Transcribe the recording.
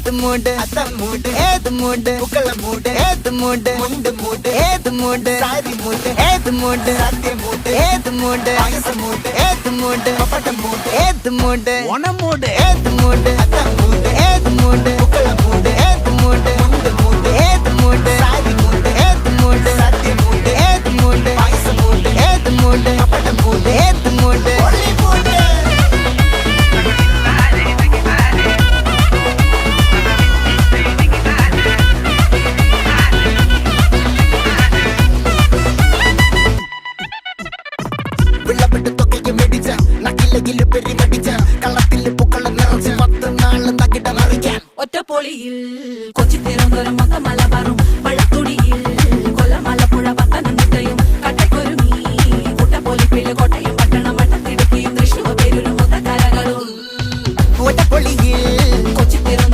ഏത് മൂട് അത്തം മൂട് ഏത് മൂട് പൂക്കള മൂട് ഏത് മൂട് മുണ്ട് മൂട് ഏത് മൂട് സാരി മൂട് ഏത് മൂട് സത്യം മൂട് ഏത് മൂട് പായസം മൂട് ഏത് മൂട് പപ്പടം മൂട് ഏത് മൂട് ഓണം മൂട് ഏത് മൂട് അത്തം മൂട് ഏത് മൂട് പൂക്കള മൂട് ഏത് മൂട് മുണ്ട് മൂട് ഏത് മൂട് സാരി മൂട് ഏത് മൂട് സത്യം മൂട് ഏത് മൂട് പായസം മൂട് ഏത് മൂട് പപ്പടം മൂട് ഏത് മൂട് ഒളി മൂട് വിളവിട്ട് തൊക്കയ്ക്ക് മെടിച്ച നക്കിലകില് പെരിമടിച്ച കള്ളത്തില് പൂക്കളം നിറച്ച് 10 നാള് നക്കിട മറിക്കാൻ ഒറ്റപ്പൊളിയിൽ കൊച്ചി തിരുവനന്തപുരം മൊത്തം മലബാറും